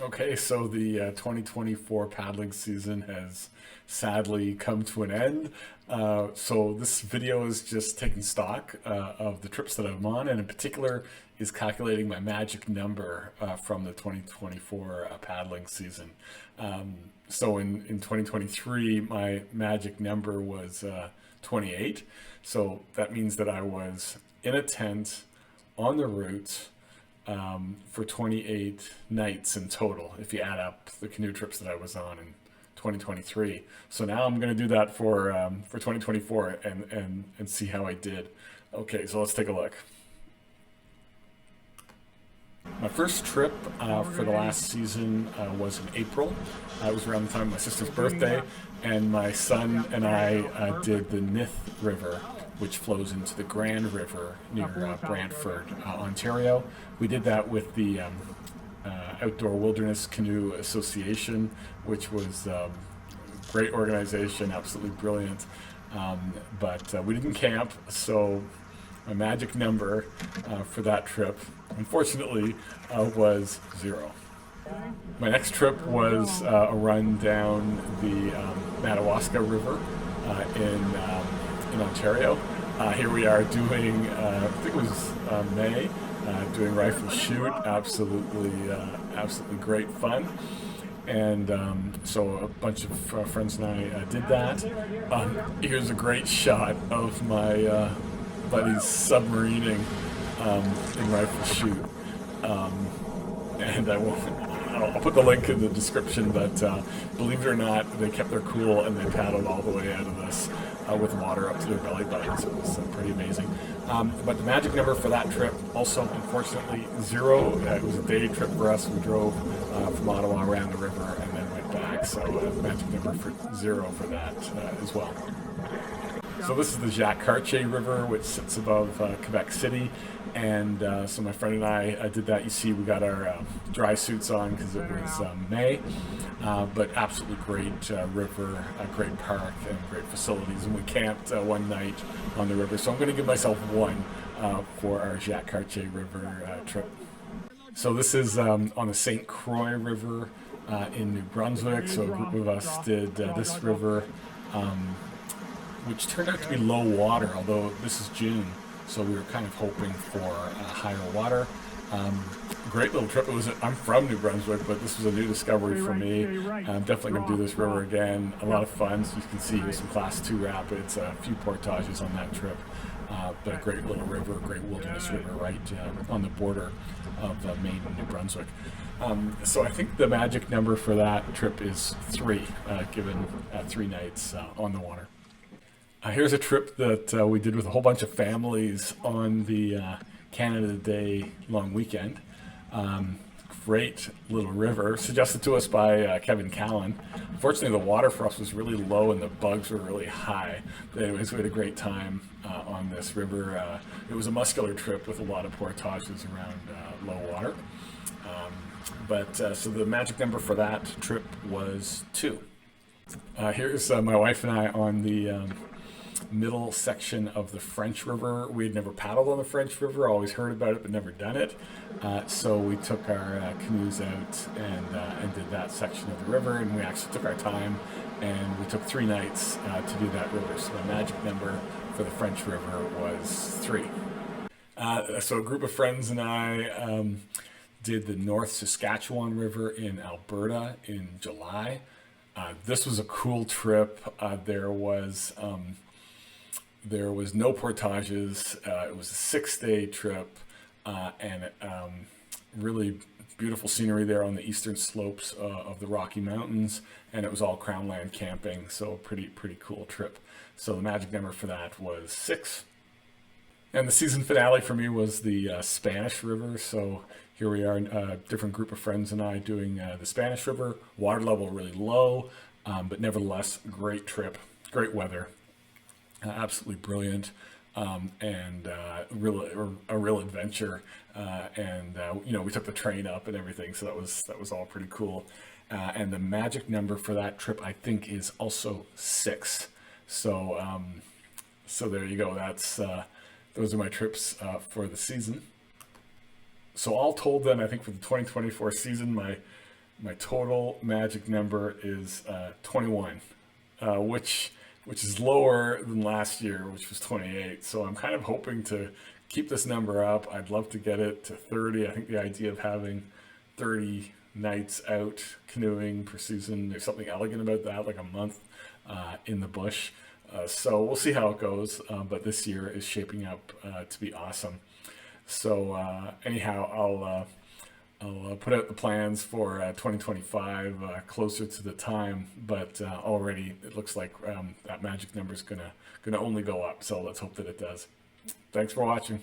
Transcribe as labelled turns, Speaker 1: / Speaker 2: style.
Speaker 1: Okay, so the 2024 paddling season has sadly come to an end. So this video is just taking stock of the trips that I'm on, and in particular is calculating my magic number from the 2024 paddling season. So in 2023, my magic number was 28. So that means that I was in a tent on the route for 28 nights in total, if you add up the canoe trips that I was on in 2023. So now I'm going to do that for 2024 and see how I did. Okay, so let's take a look. My first trip for the last season was in April. It was around the time of my sister's birthday, and my son and I did the Nith River, which flows into the Grand River near Brantford, Ontario. We did that with the Outdoor Wilderness Canoe Association, which was a great organization, absolutely brilliant. But we didn't camp, so my magic number for that trip, unfortunately, was 0. My next trip was a run down the Madawaska River in Ontario. Here we are doing, I think it was May, doing rifle shoot. Absolutely great fun. And so a bunch of friends and I did that. Here's a great shot of my buddies submarining in rifle shoot. And I'll put the link in the description, but believe it or not, they kept their cool and they paddled all the way out of this with water up to their belly buttons. It was pretty amazing. But the magic number for that trip, also unfortunately 0. It was a day trip for us. We drove from Ottawa around the river and then went back. So magic number for 0 for that as well. So this is the Jacques Cartier River, which sits above Quebec City. And so my friend and I did that. You see we got our dry suits on because it was May, but absolutely great river, a great park, and great facilities. And we camped one night on the river. So I'm going to give myself 1 for our Jacques Cartier River trip. So this is on the St. Croix River in New Brunswick. So a group of us did this river, which turned out to be low water, although this is June. So we were kind of hoping for higher water. Great little trip. I'm from New Brunswick, but this was a new discovery for me. I'm definitely going to do this river again. A lot of fun. So you can see here's some Class 2 rapids, a few portages on that trip. But a great little river, great wilderness river right on the border of Maine and New Brunswick. So I think the magic number for that trip is 3, given 3 nights on the water. Here's a trip that we did with a whole bunch of families on the Canada Day long weekend. Great little river, suggested to us by Kevin Callan. Unfortunately, the water for us was really low and the bugs were really high. But anyways, we had a great time on this river. It was a muscular trip with a lot of portages around low water. So the magic number for that trip was 2. Here's my wife and I on the middle section of the French River. We had never paddled on the French River, always heard about it but never done it. So we took our canoes out and did that section of the river, and we actually took our time, and we took 3 nights to do that river. So the magic number for the French River was 3. So a group of friends and I did the North Saskatchewan River in Alberta in July. This was a cool trip. There was no portages. It was a 6-day trip, and really beautiful scenery there on the eastern slopes of the Rocky Mountains, and it was all Crown Land camping, so pretty cool trip. So the magic number for that was 6. And the season finale for me was the Spanish River. So here we are, a different group of friends and I doing the Spanish River. Water level really low, but nevertheless, great trip, great weather. Absolutely brilliant, and a real adventure. We took the train up and everything, so that was all pretty cool. And the magic number for that trip, I think, is also 6. So there you go. Those are my trips for the season. So all told, then I think for the 2024 season, my my total magic number is 21, which is lower than last year, which was 28. So I'm kind of hoping to keep this number up. I'd love to get it to 30. I think the idea of having 30 nights out canoeing per season, there's something elegant about that, like a month in the bush. So we'll see how it goes, but this year is shaping up to be awesome. So anyhow, I'll put out the plans for 2025 closer to the time, but already it looks like that magic number is gonna only go up. So let's hope that it does. Thanks for watching.